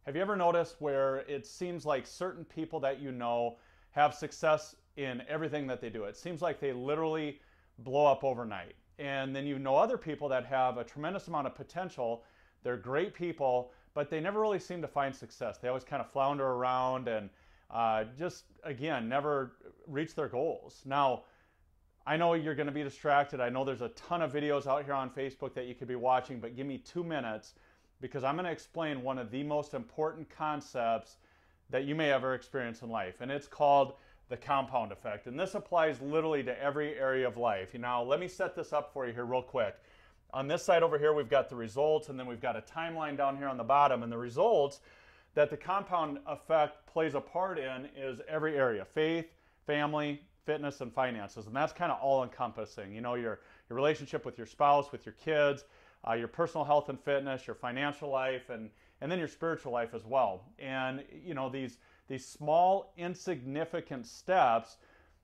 Have you ever noticed where it seems like certain people that you know have success in everything that they do? It seems like they literally blow up overnight. And then you know other people that have a tremendous amount of potential. They're great people, but they never really seem to find success. They always kind of flounder around and just, again, never reach their goals. Now, I know you're going to be distracted. I know there's a ton of videos out here on Facebook that you could be watching, but give me 2 minutes because I'm going to explain one of the most important concepts that you may ever experience in life, and it's called the compound effect. And this applies literally to every area of life. Now, let me set this up for you here real quick. On this side over here, we've got the results, and then we've got a timeline down here on the bottom. And the results that the compound effect plays a part in is every area: faith, family, fitness, and finances. And that's kind of all encompassing. You know, your relationship with your spouse, with your kids, your personal health and fitness, your financial life, and then your spiritual life as well. And you know, these small insignificant steps,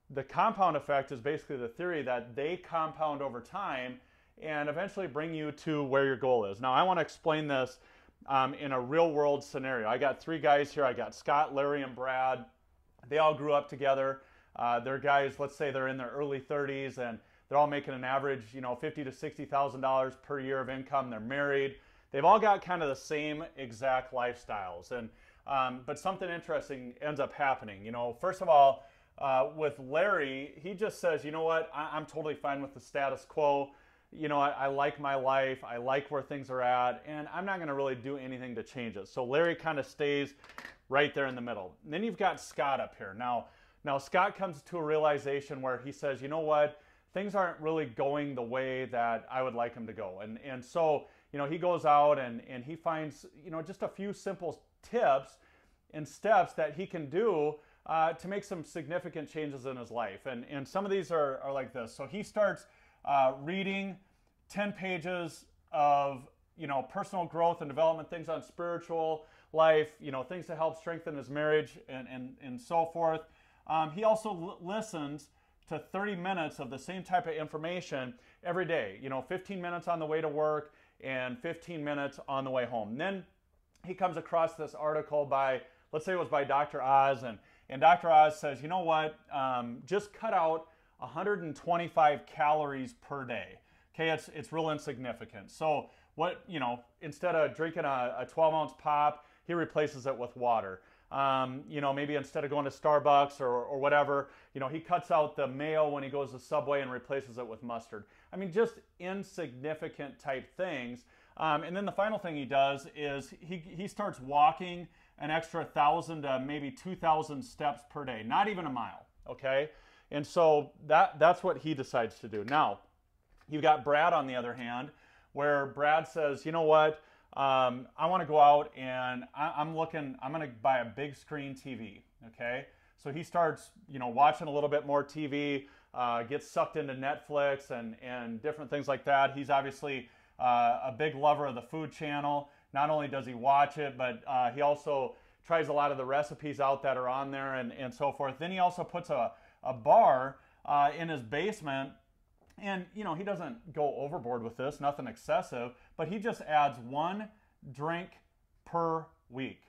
the compound effect is basically the theory that they compound over time and eventually bring you to where your goal is. Now, I want to explain this in a real world scenario. I got 3 guys here. I got Scott, Larry, and Brad. They all grew up together. They're guys, let's say they're in their early 30s, and they're all making an average, you know, $50,000 to $60,000 per year of income. They're married. They've all got kind of the same exact lifestyles. And but something interesting ends up happening. You know, first of all, with Larry, he just says, you know what, I'm totally fine with the status quo. You know, I like my life. I like where things are at, and I'm not going to really do anything to change it. So Larry kind of stays right there in the middle. And then you've got Scott up here. Now Scott comes to a realization where he says, you know what, things aren't really going the way that I would like them to go. And so, you know, he goes out and he finds, you know, just a few simple tips and steps that he can do to make some significant changes in his life. And some of these are like this. So he starts reading 10 pages of, you know, personal growth and development, things on spiritual life, you know, things to help strengthen his marriage and so forth. He also listens to 30 minutes of the same type of information every day. You know, 15 minutes on the way to work and 15 minutes on the way home. And then he comes across this article by, let's say it was by Dr. Oz, and Dr. Oz says, you know what, just cut out 125 calories per day. Okay, it's real insignificant. So what, you know, instead of drinking a 12-ounce pop, he replaces it with water. You know, maybe instead of going to Starbucks or whatever, you know, he cuts out the mayo when he goes to Subway and replaces it with mustard. I mean, just insignificant type things. And then the final thing he does is he starts walking an extra 1,000 to maybe 2,000 steps per day, not even a mile, okay? And so that's what he decides to do. Now, you've got Brad on the other hand, where Brad says, you know what, I want to go out and I'm going to buy a big screen TV, okay? So he starts, you know, watching a little bit more TV, gets sucked into Netflix and different things like that. He's obviously a big lover of the Food Channel. Not only does he watch it, but he also tries a lot of the recipes out that are on there and so forth. Then he also puts a bar in his basement. And, you know, he doesn't go overboard with this, nothing excessive, but he just adds 1 drink per week.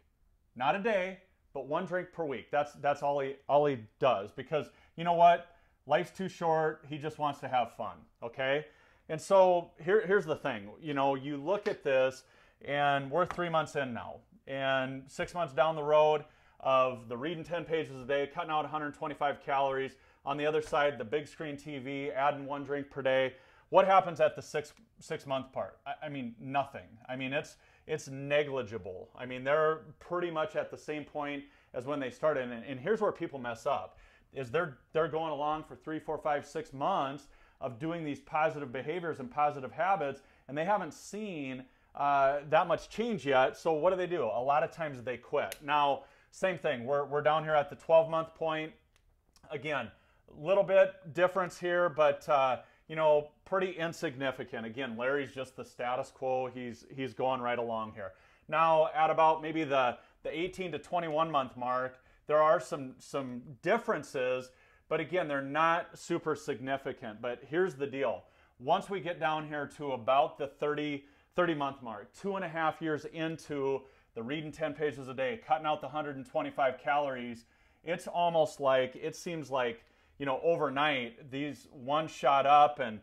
Not a day, but 1 drink per week. That's all he does, because, you know what? Life's too short. He just wants to have fun, okay? And so here's the thing. You know, you look at this, and we're 3 months in now, and 6 months down the road of the reading 10 pages a day, cutting out 125 calories. On the other side, the big screen TV, adding 1 drink per day. What happens at the six month part? I mean, nothing. I mean, it's negligible. I mean, they're pretty much at the same point as when they started. And here's where people mess up: is they're going along for 3, 4, 5, 6 months of doing these positive behaviors and positive habits, and they haven't seen that much change yet. So what do? A lot of times they quit. Now, same thing. We're down here at the 12-month point. Again, little bit difference here, but you know, pretty insignificant. Again, Larry's just the status quo. He's going right along here. Now, at about maybe the 18 to 21 month mark, there are some differences, but again, they're not super significant. But here's the deal: once we get down here to about the 30 month mark, 2.5 years into the reading 10 pages a day, cutting out the 125 calories, it's almost like, it seems like, you know, overnight, these one shot up and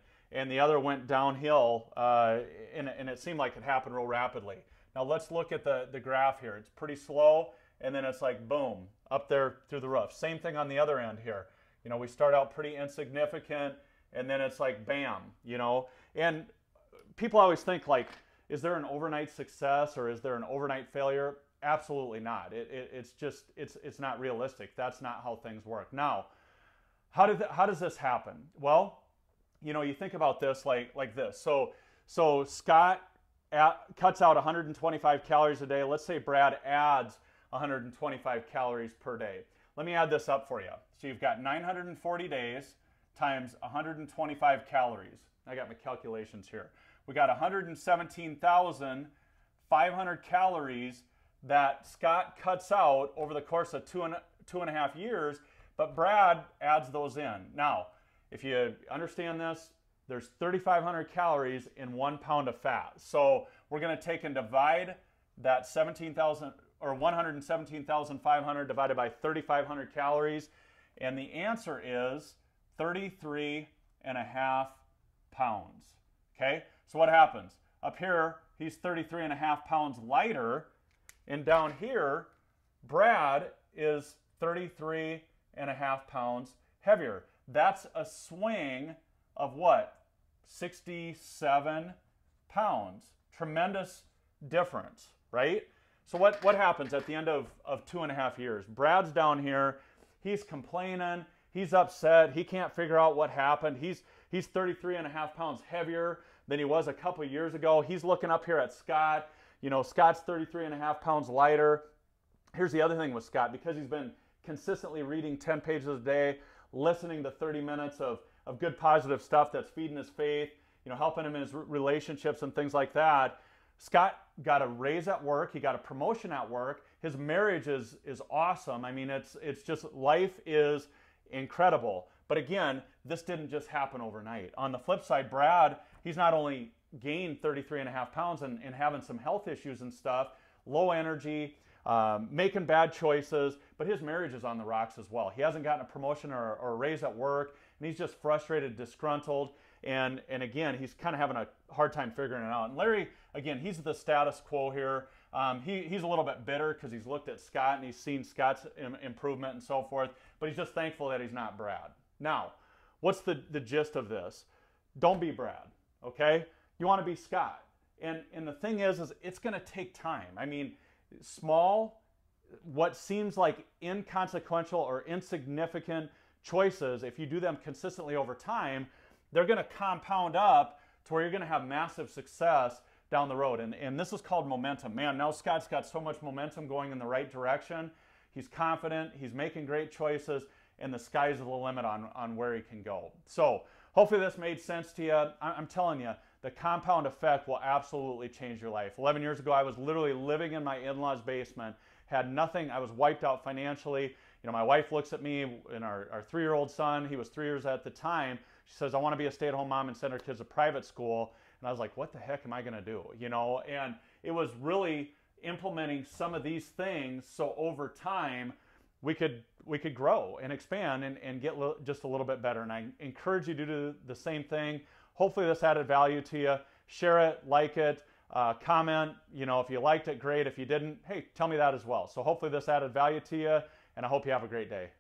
the other went downhill, and it seemed like it happened real rapidly. Now let's look at the graph here. It's pretty slow, and then it's like boom, up there through the roof. Same thing on the other end here. You know, we start out pretty insignificant, and then it's like bam, you know. And people always think like, is there an overnight success or is there an overnight failure? Absolutely not. It's just, it's not realistic. That's not how things work. Now, how does this happen? Well, you know, you think about this like this. So Scott cuts out 125 calories a day. Let's say Brad adds 125 calories per day. Let me add this up for you. So you've got 940 days times 125 calories. I got my calculations here. We got 117,500 calories that Scott cuts out over the course of two and a half years, but Brad adds those in. Now, if you understand this, there's 3,500 calories in 1 pound of fat. So we're going to take and divide that 17,000 or 117,500 divided by 3,500 calories, and the answer is 33 and a half pounds. Okay, so what happens? Up here, he's 33 and a half pounds lighter, and down here, Brad is 33 and a half pounds heavier. That's a swing of what? 67 pounds. Tremendous difference, right? So what happens at the end of 2.5 years? Brad's down here, he's complaining, he's upset, he can't figure out what happened. He's 33 and a half pounds heavier than he was a couple of years ago. He's looking up here at Scott. You know, Scott's 33 and a half pounds lighter. Here's the other thing with Scott, because he's been consistently reading 10 pages a day, listening to 30 minutes of good positive stuff that's feeding his faith, you know, helping him in his relationships and things like that. Scott got a raise at work. He got a promotion at work. His marriage is awesome. I mean, it's just, life is incredible. But again, this didn't just happen overnight. On the flip side, Brad, he's not only gained 33 and a half pounds and having some health issues and stuff, low energy, making bad choices, but his marriage is on the rocks as well. He hasn't gotten a promotion or a raise at work, and he's just frustrated, disgruntled, and again, he's kind of having a hard time figuring it out. And Larry, again, he's the status quo here. He's a little bit bitter because he's looked at Scott and he's seen Scott's improvement and so forth, but he's just thankful that he's not Brad. Now, what's the gist of this? Don't be Brad, okay? You want to be Scott. And the thing is it's going to take time. I mean, small, what seems like inconsequential or insignificant choices, if you do them consistently over time, they're going to compound up to where you're going to have massive success down the road. And this is called momentum. Man, now Scott's got so much momentum going in the right direction. He's confident, he's making great choices, and the sky's the limit on where he can go. So hopefully this made sense to you. I'm telling you, the compound effect will absolutely change your life. 11 years ago, I was literally living in my in-laws' basement, had nothing. I was wiped out financially. You know, my wife looks at me and our 3-year-old son, he was 3 years at the time. She says, I want to be a stay-at-home mom and send our kids to private school. And I was like, what the heck am I going to do? You know, and it was really implementing some of these things so over time we could grow and expand and get just a little bit better. And I encourage you to do the same thing. Hopefully this added value to you. Share it, like it, comment. You know, if you liked it, great. If you didn't, hey, tell me that as well. So hopefully this added value to you, and I hope you have a great day.